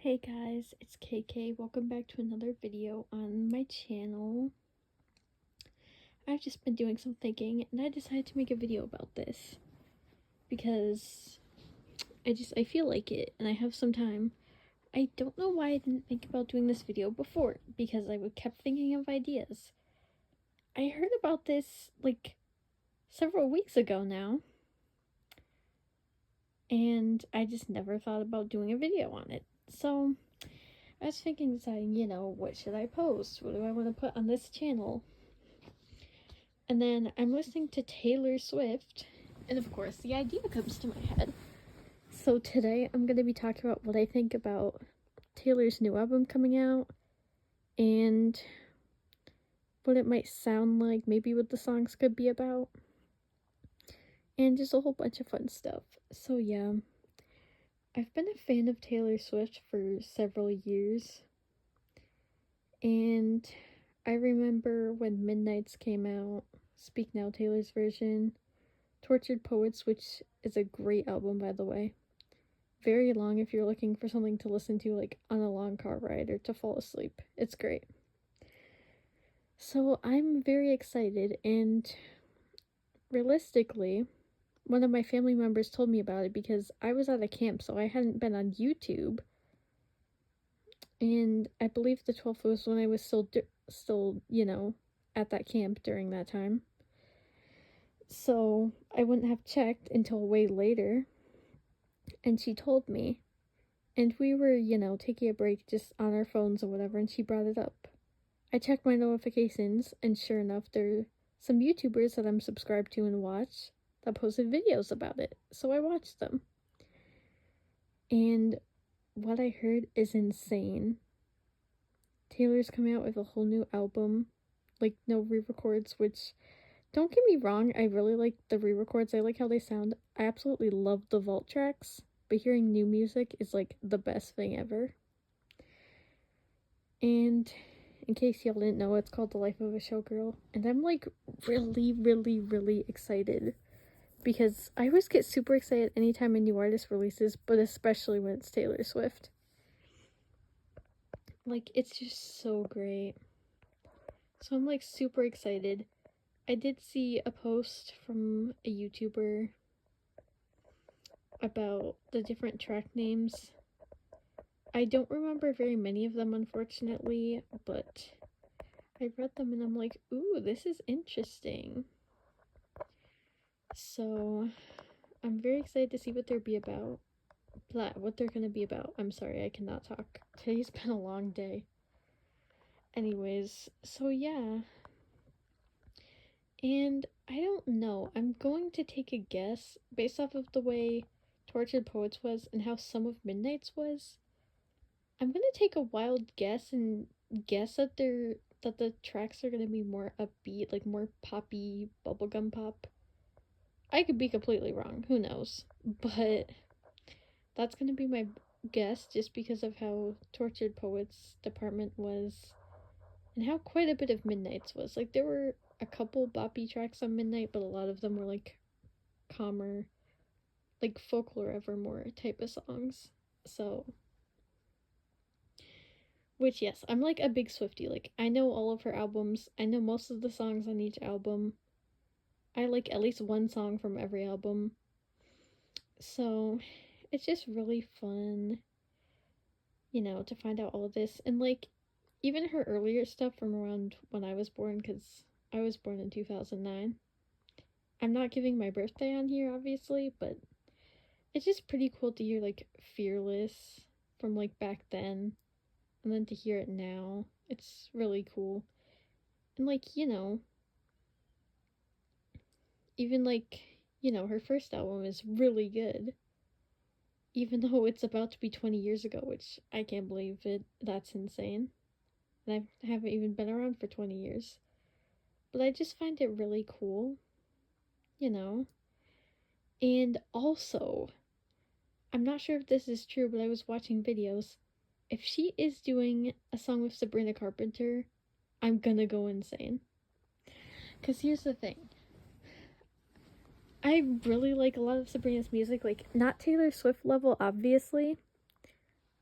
Hey guys, it's KK. Welcome back to another video on my channel. I've just been doing some thinking and I decided to make a video about this because I feel like it and I have some time. I don't know why I didn't think about doing this video before because I kept thinking of ideas. I heard about this like several weeks ago now and I just never thought about doing a video on it. So I was deciding, what should I post? What do I want to put on this channel? And then I'm listening to Taylor Swift, and of course the idea comes to my head. So today I'm going to be talking about what I think about Taylor's new album coming out, and what it might sound like, maybe what the songs could be about, and just a whole bunch of fun stuff. So yeah, I've been a fan of Taylor Swift for several years, and I remember when Midnights came out, Speak Now Taylor's version, Tortured Poets, which is a great album by the way. Very long if you're looking for something to listen to like on a long car ride or to fall asleep. It's great. So I'm very excited, and realistically, one of my family members told me about it because I was at a camp, so I hadn't been on YouTube. And I believe the 12th was when I was still, at that camp during that time. So I wouldn't have checked until way later. And she told me. And we were, taking a break just on our phones or whatever, and she brought it up. I checked my notifications, and sure enough, there are some YouTubers that I'm subscribed to and watch that posted videos about it. So I watched them. And what I heard is insane. Taylor's coming out with a whole new album, like no re-records, which, don't get me wrong, I really like the re-records. I like how they sound. I absolutely love the vault tracks, but hearing new music is like the best thing ever. And in case y'all didn't know, it's called The Life of a Showgirl, and I'm like really excited because I always get super excited anytime a new artist releases, but especially when it's Taylor Swift. Like, it's just so great. So I'm like super excited. I did see a post from a YouTuber about the different track names. I don't remember very many of them, unfortunately, but I read them and I'm like, ooh, this is interesting. So I'm very excited to see what they're gonna be about. I'm sorry, I cannot talk. Today's been a long day. Anyways, so yeah. And I don't know, I'm going to take a guess based off of the way Tortured Poets was and how some of Midnight's was. I'm gonna take a wild guess and guess that the tracks are gonna be more upbeat, like more poppy, bubblegum pop. I could be completely wrong, who knows? But that's gonna be my guess just because of how Tortured Poets department was and how quite a bit of Midnight's was. Like, there were a couple boppy tracks on Midnight, but a lot of them were like calmer, like Folklore Evermore type of songs. So, which, yes, I'm like a big Swiftie. Like, I know all of her albums. I know most of the songs on each album. I like at least one song from every album. So, it's just really fun, to find out all of this. And like, even her earlier stuff from around when I was born, because I was born in 2009. I'm not giving my birthday on here, obviously, but it's just pretty cool to hear, like, Fearless from, like, back then, and then to hear it now. It's really cool. And, like, even, like, her first album is really good. Even though it's about to be 20 years ago, which I can't believe it. That's insane. And I haven't even been around for 20 years. But I just find it really cool, And also, I'm not sure if this is true, but I was watching videos. If she is doing a song with Sabrina Carpenter, I'm gonna go insane. Because here's the thing. I really like a lot of Sabrina's music. Like, not Taylor Swift level, obviously.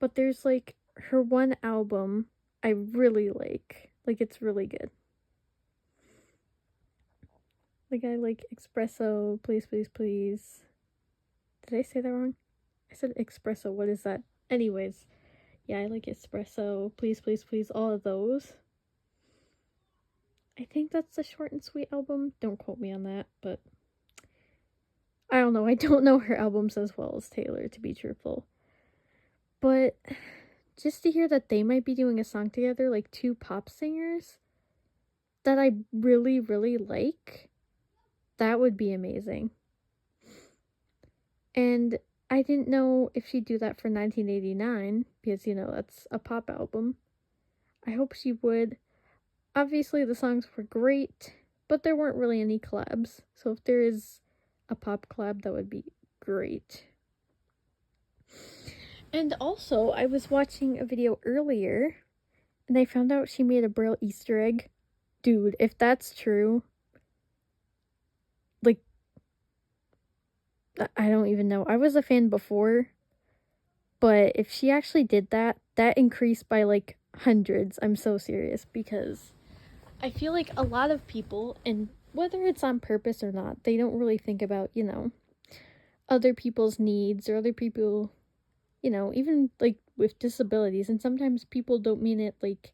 but there's like her one album I really like. Like, it's really good. Like, I like Espresso, Please, Please, Please. Did I say that wrong? I said Espresso. What is that? Anyways, yeah, I like Espresso, Please, Please, Please, all of those. I think that's the Short and Sweet album. Don't quote me on that, but I don't know. I don't know her albums as well as Taylor, to be truthful. But just to hear that they might be doing a song together, like two pop singers that I really, really like, that would be amazing. And I didn't know if she'd do that for 1989 because, you know, that's a pop album. I hope she would. Obviously, the songs were great, but there weren't really any collabs. So if there is a pop collab, that would be great. And also, I was watching a video earlier, and I found out she made a Braille Easter egg. Dude, if that's true, like, I don't even know. I was a fan before, but if she actually did that, that increased by, like, hundreds. I'm so serious, because I feel like a lot of people, and whether it's on purpose or not, they don't really think about, you know, other people's needs or other people, you know, even like with disabilities. And sometimes people don't mean it like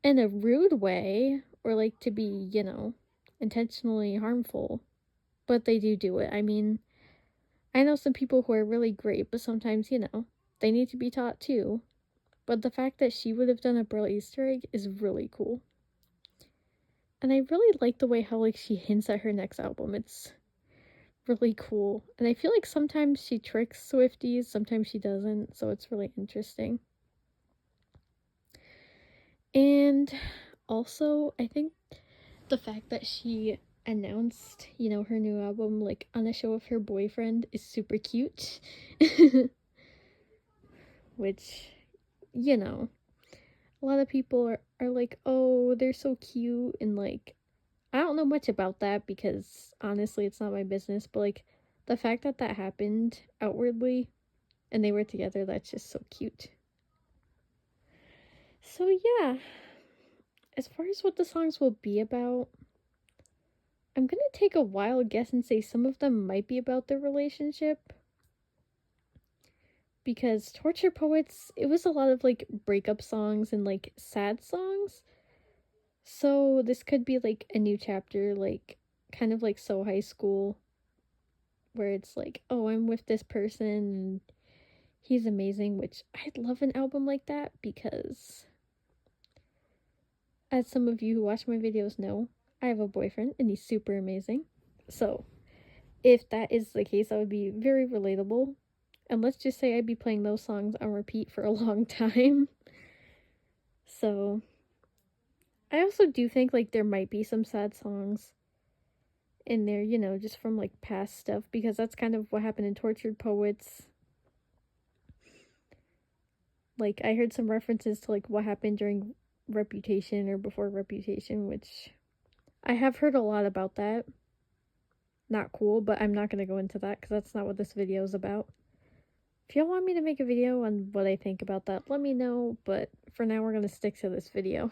in a rude way or like to be, you know, intentionally harmful, but they do it. I mean, I know some people who are really great, but sometimes, you know, they need to be taught too. But the fact that she would have done a Braille Easter egg is really cool. And I really like the way how like she hints at her next album. It's really cool. And I feel like sometimes she tricks Swifties, sometimes she doesn't, so it's really interesting. And also, I think the fact that she announced, you know, her new album like on a show with her boyfriend is super cute. Which, you know, a lot of people are like, oh, they're so cute, and like, I don't know much about that because honestly it's not my business, but like the fact that that happened outwardly and they were together, that's just so cute. So yeah, as far as what the songs will be about, I'm gonna take a wild guess and say some of them might be about their relationship. Because Torture Poets, it was a lot of like breakup songs and like sad songs. So this could be like a new chapter, like kind of like So High School, where it's like, oh, I'm with this person and he's amazing, which I'd love an album like that because, as some of you who watch my videos know, I have a boyfriend and he's super amazing. So if that is the case, that would be very relatable. And let's just say I'd be playing those songs on repeat for a long time. So I also do think like there might be some sad songs in there, you know, just from like past stuff, because that's kind of what happened in Tortured Poets. Like I heard some references to like what happened during Reputation or before Reputation, which I have heard a lot about that. Not cool, but I'm not going to go into that because that's not what this video is about. If y'all want me to make a video on what I think about that, let me know, but for now we're going to stick to this video.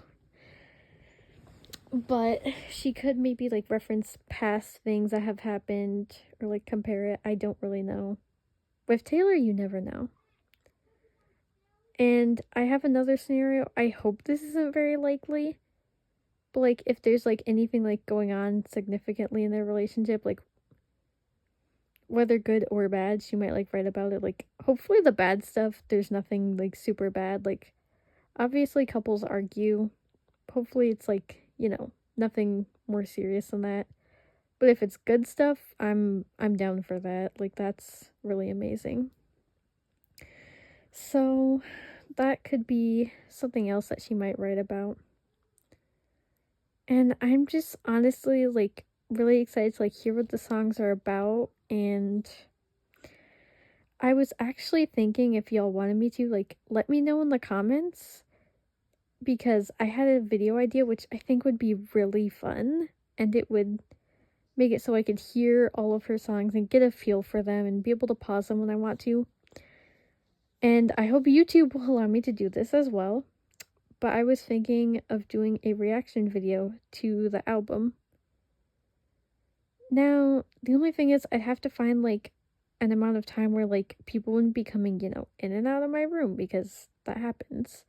But she could maybe like reference past things that have happened or like compare it. I don't really know. With Taylor, you never know. And I have another scenario. I hope this isn't very likely. But like if there's like anything like going on significantly in their relationship, like whether good or bad, she might like write about it. Like hopefully the bad stuff, there's nothing like super bad. Like obviously couples argue. Hopefully it's like, you know, nothing more serious than that. But if it's good stuff, I'm down for that. Like that's really amazing. So that could be something else that she might write about. And I'm just honestly like really excited to like hear what the songs are about. And I was actually thinking, if y'all wanted me to, like, let me know in the comments, because I had a video idea which I think would be really fun, and it would make it so I could hear all of her songs and get a feel for them and be able to pause them when I want to. And I hope YouTube will allow me to do this as well. But I was thinking of doing a reaction video to the album. Now, the only thing is I'd have to find like an amount of time where like people wouldn't be coming, in and out of my room because that happens.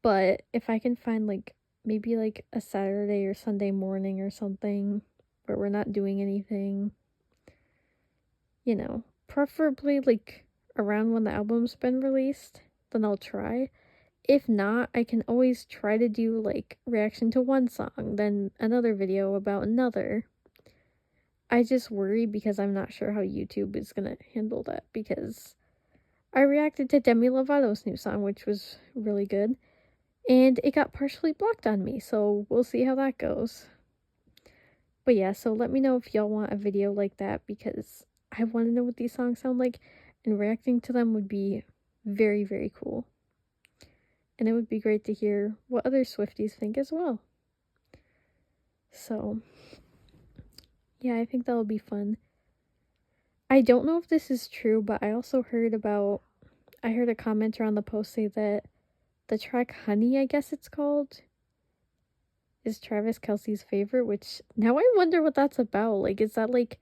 But if I can find like maybe like a Saturday or Sunday morning or something where we're not doing anything, preferably like around when the album's been released, then I'll try. If not, I can always try to do like reaction to one song, then another video about another. I just worry because I'm not sure how YouTube is gonna handle that, because I reacted to Demi Lovato's new song, which was really good, and it got partially blocked on me, so we'll see how that goes. But yeah, so let me know if y'all want a video like that, because I want to know what these songs sound like, and reacting to them would be very, very cool. And it would be great to hear what other Swifties think as well. So, yeah, I think that'll be fun. I don't know if this is true, but I also heard a commenter on the post say that the track Honey, I guess it's called, is Travis Kelce's favorite, which now I wonder what that's about. Like, is that like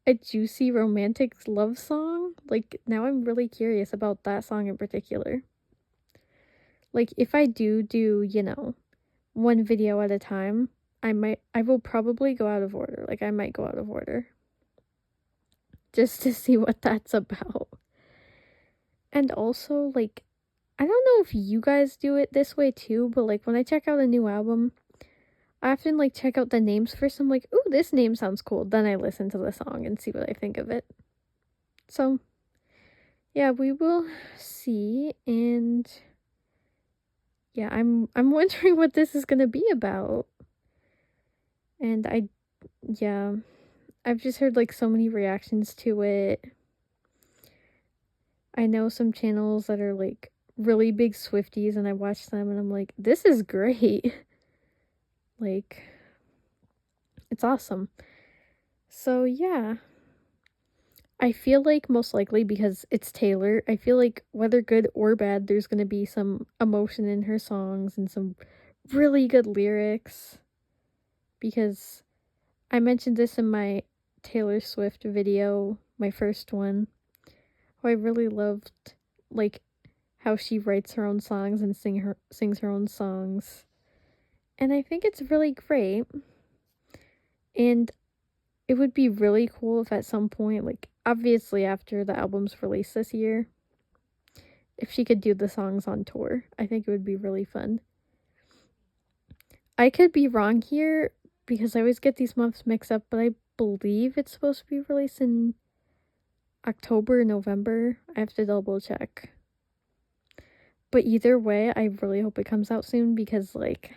a juicy romantic love song? Like, now I'm really curious about that song in particular. Like, if I do, one video at a time, I will probably go out of order. Like, I might go out of order just to see what that's about. And also, like, I don't know if you guys do it this way too, but like when I check out a new album, I often like check out the names first. I'm like, ooh, this name sounds cool. Then I listen to the song and see what I think of it. So, yeah, we will see. And yeah, I'm wondering what this is gonna be about. And I've just heard like so many reactions to it. I know some channels that are like really big Swifties, and I watch them and I'm like, this is great. Like, it's awesome. So yeah, I feel like most likely because it's Taylor, I feel like whether good or bad, there's gonna be some emotion in her songs and some really good lyrics. Because I mentioned this in my Taylor Swift video, my first one, how I really loved like how she writes her own songs and sings her own songs. And I think it's really great. And it would be really cool if at some point, like obviously after the album's released this year, if she could do the songs on tour. I think it would be really fun. I could be wrong here because I always get these months mixed up, but I believe it's supposed to be released in October, November. I have to double check. But either way, I really hope it comes out soon because, like,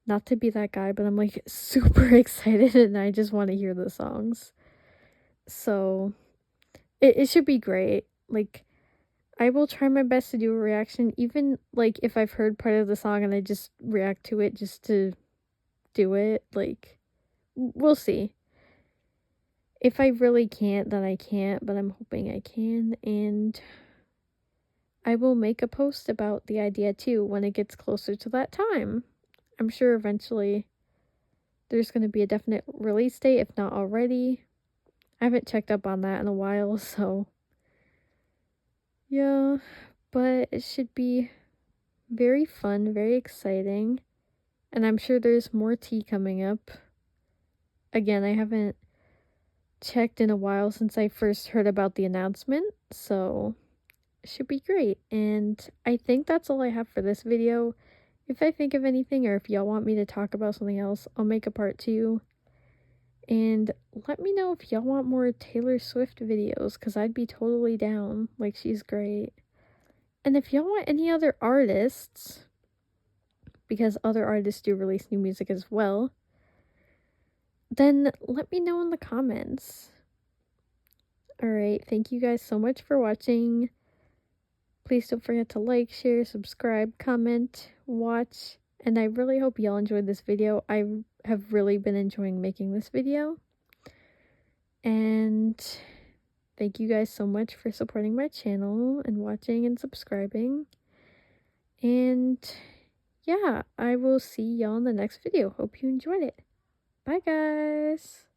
not to be that guy, but I'm, like, super excited and I just want to hear the songs. So, it should be great. Like, I will try my best to do a reaction, even, like, if I've heard part of the song and I just react to it just to do it. Like, we'll see. If I really can't, then I can't, but I'm hoping I can, and I will make a post about the idea too when it gets closer to that time. I'm sure eventually there's going to be a definite release date, if not already. I haven't checked up on that in a while, so yeah, but it should be very fun, very exciting, and I'm sure there's more tea coming up. Again, I haven't checked in a while since I first heard about the announcement, so it should be great. And I think that's all I have for this video. If I think of anything or if y'all want me to talk about something else, I'll make a part 2. And let me know if y'all want more Taylor Swift videos, because I'd be totally down. Like, she's great. And if y'all want any other artists, because other artists do release new music as well, then let me know in the comments. Alright, thank you guys so much for watching. Please don't forget to like, share, subscribe, comment, watch, and I really hope y'all enjoyed this video. I have really been enjoying making this video. And Thank you guys so much for supporting my channel and watching and subscribing. And yeah, I will see y'all in the next video. Hope you enjoyed it. Bye, guys.